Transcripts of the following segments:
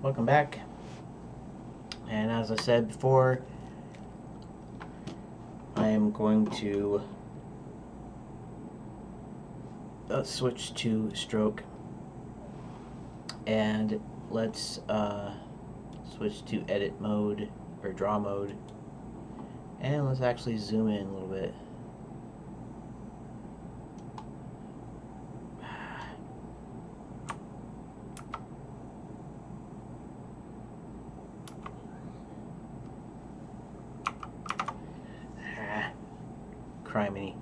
Welcome back. And as I said before, I am going to switch to stroke, and let's switch to edit mode or draw mode, and let's actually zoom in a little bit. Criminy.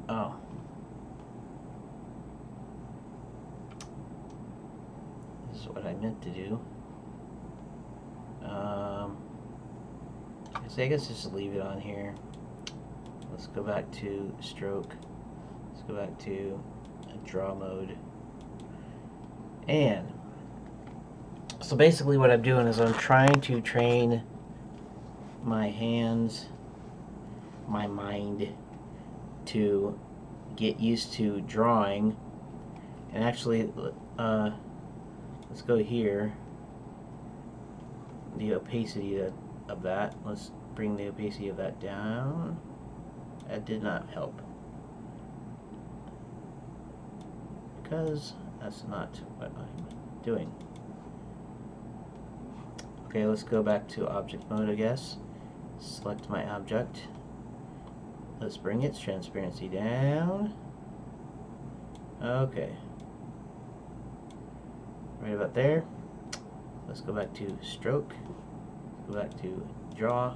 Oh. This is what I meant to do. I guess just leave it on here. Let's go back to stroke. Let's go back to draw mode. And so basically what I'm doing is I'm trying to train my hands, my mind, to get used to drawing. And actually, let's go here. The opacity of that. Let's bring the opacity of that down. That did not help, because that's not what I'm doing. Okay, let's go back to object mode, I guess. Select my object. Let's bring its transparency down. Okay. Right about there. Let's go back to stroke. Go back to draw.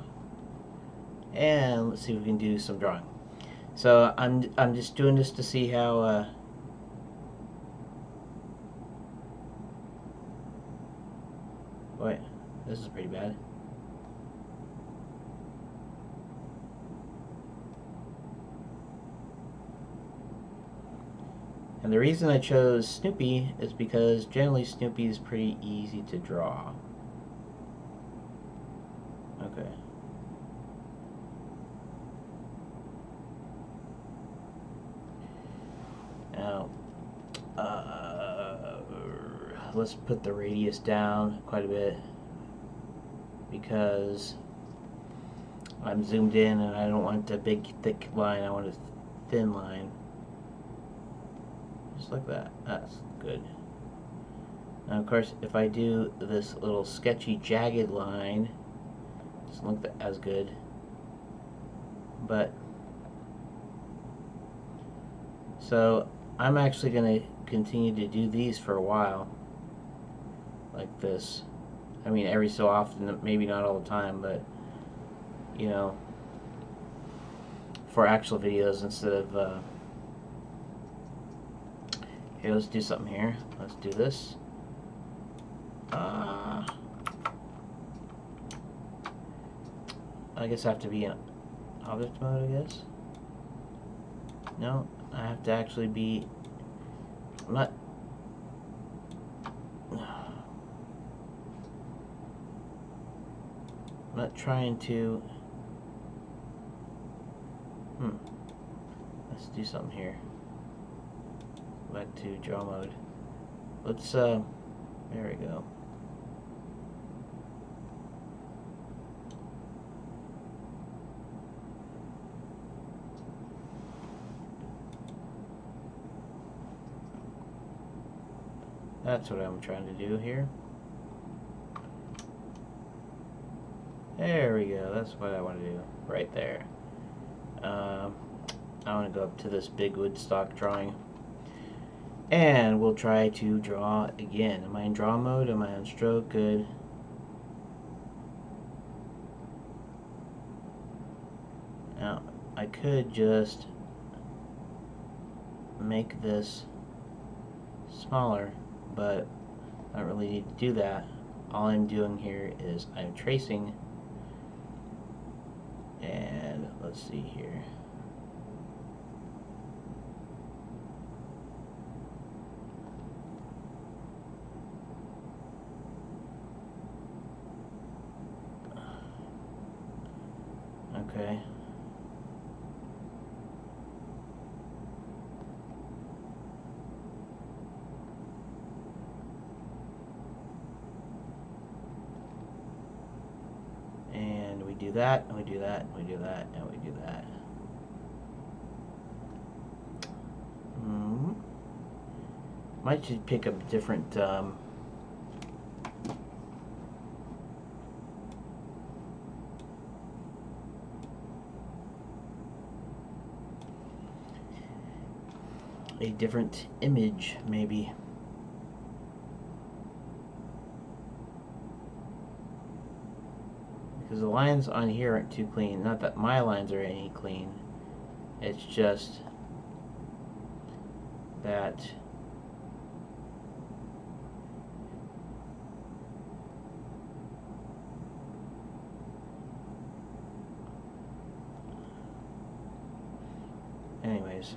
And let's see if we can do some drawing. So I'm just doing this to see how wait, this is pretty bad. And the reason I chose Snoopy is because generally Snoopy is pretty easy to draw. Okay. Now, let's put the radius down quite a bit, because I'm zoomed in and I don't want a big thick line, I want a thin line. Just like that. That's good. Now of course if I do this little sketchy jagged line, it doesn't look as good, but so I'm actually going to continue to do these for a while, like this. I mean, every so often, maybe not all the time, but you know, for actual videos instead of here, let's do something here. Let's do this. I guess I have to be in object mode, I guess. No, I have to actually be, I'm not trying to, let's do something here. Back to draw mode. Let's, there we go. That's what I'm trying to do here. There we go. That's what I want to do. Right there. I want to go up to this big woodstock drawing. And we'll try to draw again. Am I in draw mode? Am I on stroke? Good. Now, I could just make this smaller, but I don't really need to do that. All I'm doing here is I'm tracing, and let's see here. Okay. do that, and we do that, and we do that, and we do that. Might should pick up different a different image, maybe. Because the lines on here aren't too clean. Not that my lines are any clean. It's just that anyways.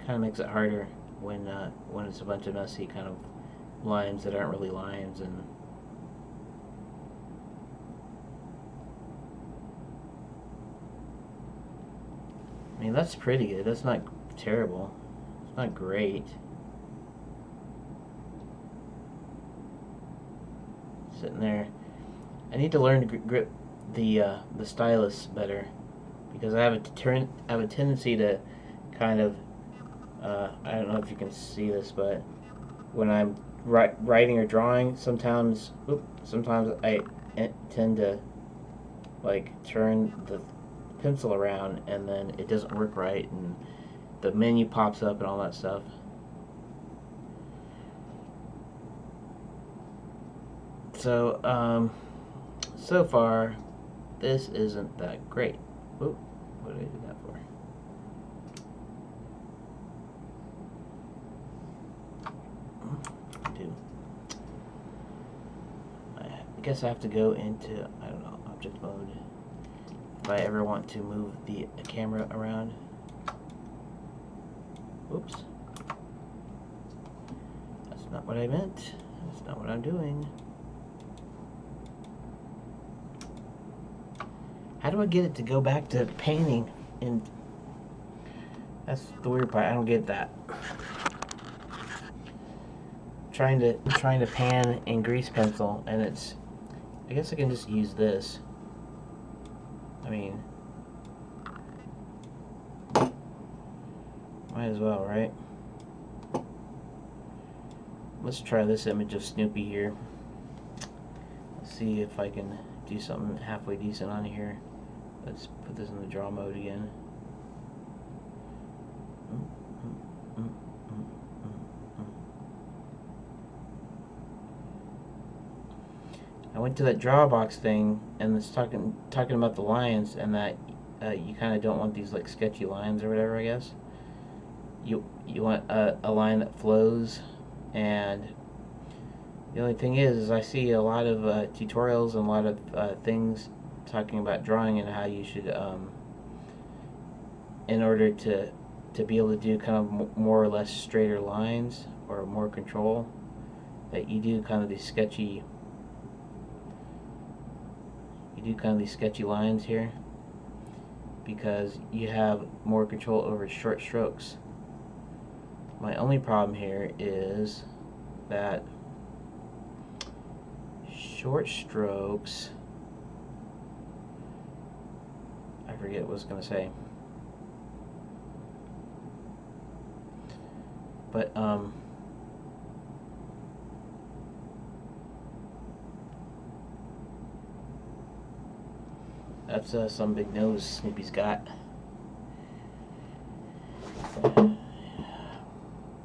Kind of makes it harder when it's a bunch of messy kind of lines that aren't really lines. And I mean, that's pretty good. That's not terrible. It's not great. Sitting there. I need to learn to grip the stylus better, because I have a tendency to kind of I don't know if you can see this, but when I'm writing or drawing, sometimes I tend to like turn the pencil around, and then it doesn't work right, and the menu pops up and all that stuff. So so far this isn't that great. Oop, what did I do that for? I guess I have to go into, I don't know, object mode if I ever want to move the camera around. Oops. That's not what I meant. That's not what I'm doing. How do I get it to go back to painting? And that's the weird part. I don't get that. Trying to pan and grease pencil, and it's, I guess I can just use this. I mean, might as well, right? Let's try this image of Snoopy here. Let's see if I can do something halfway decent on here. Let's put this in the draw mode again. I went to that draw box thing, and it's talking about the lines, and that you kind of don't want these like sketchy lines or whatever. I guess you want a line that flows. And the only thing is I see a lot of tutorials and a lot of things talking about drawing and how you should, in order to be able to do kind of more or less straighter lines or more control, that you do kind of these sketchy. You do kind of these sketchy lines here because you have more control over short strokes. My only problem here is that short strokes, I forget what I was going to say, but that's some big nose Snoopy's got.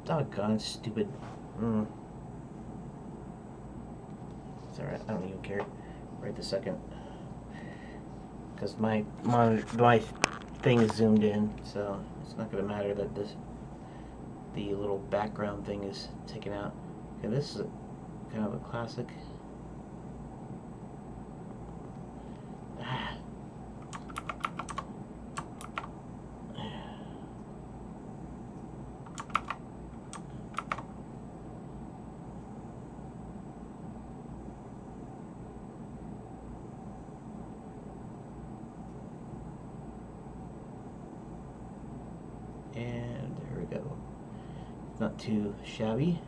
Doggone stupid. It's alright, I don't even care right this second. Because my thing is zoomed in, so it's not going to matter that the little background thing is taken out. Okay, this is kind of a classic. And there we go. It's not too shabby.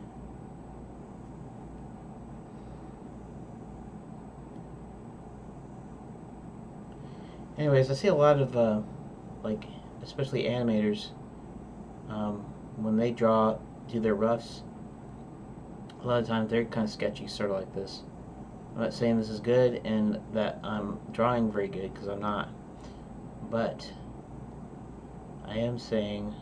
Anyways, I see a lot of like, especially animators, when they do their roughs, a lot of times they're kind of sketchy, sort of like this. I'm not saying this is good and that I'm drawing very good, because I'm not. But I am saying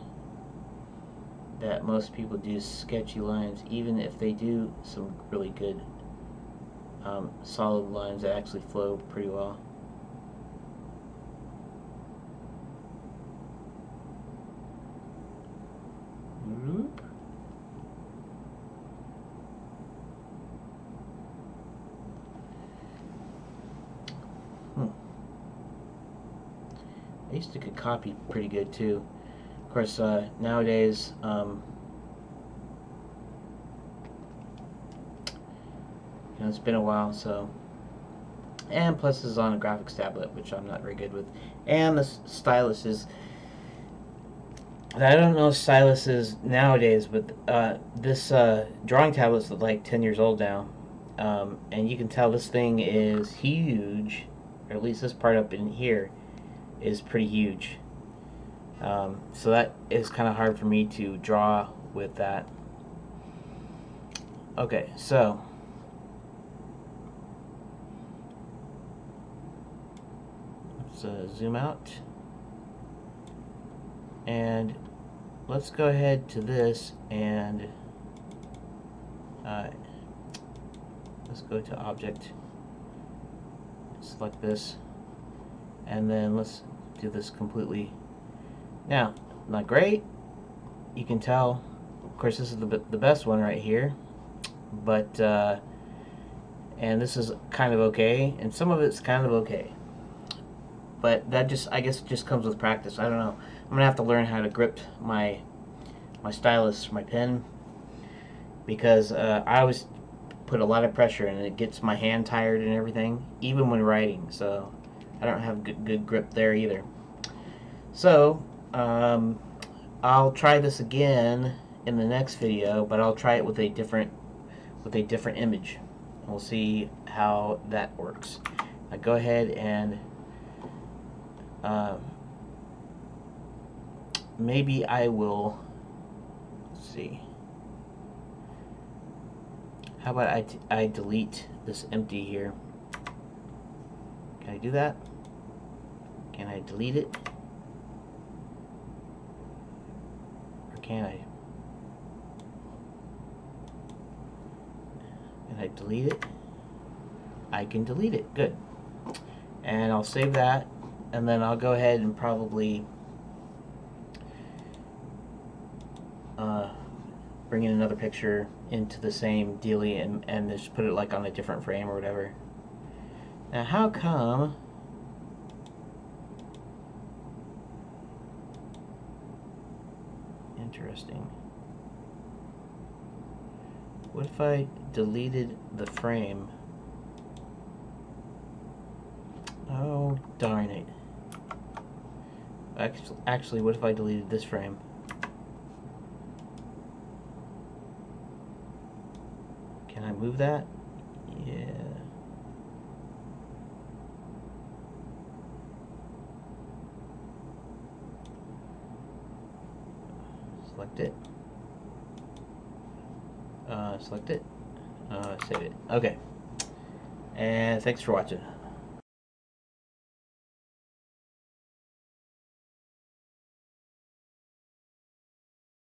that most people do sketchy lines, even if they do some really good solid lines that actually flow pretty well. Whoop. I used to could copy pretty good too. Of course, nowadays, it's been a while, so. And plus, this is on a graphics tablet, which I'm not very good with. And the stylus is. I don't know if stylus is nowadays, but this drawing tablet's like 10 years old now. And you can tell this thing is huge, or at least this part up in here is pretty huge. So that is kind of hard for me to draw with that. Okay, so let's zoom out, and let's go ahead to this, and let's go to object, select this, and then let's do this completely. Now, not great, you can tell, of course this is the best one right here, but and this is kind of okay, and some of it's kind of okay, but that just, I guess, just comes with practice. I don't know, I'm gonna have to learn how to grip my stylus, my pen, because I always put a lot of pressure and it gets my hand tired and everything, even when writing, so I don't have good grip there either. So I'll try this again in the next video, but I'll try it with a different image. We'll see how that works. Now go ahead and maybe I will, let's see, how about I delete this empty here. Can I do that? Can I delete it? Or can I? Can I delete it? I can delete it. Good. And I'll save that, and then I'll go ahead and probably bring in another picture into the same dealie, and just put it like on a different frame or whatever. Now, how come interesting. What if I deleted the frame? Oh, darn it. Actually, what if I deleted this frame? Can I move that? Yeah. Select it. Select it. Save it. Okay. And thanks for watching.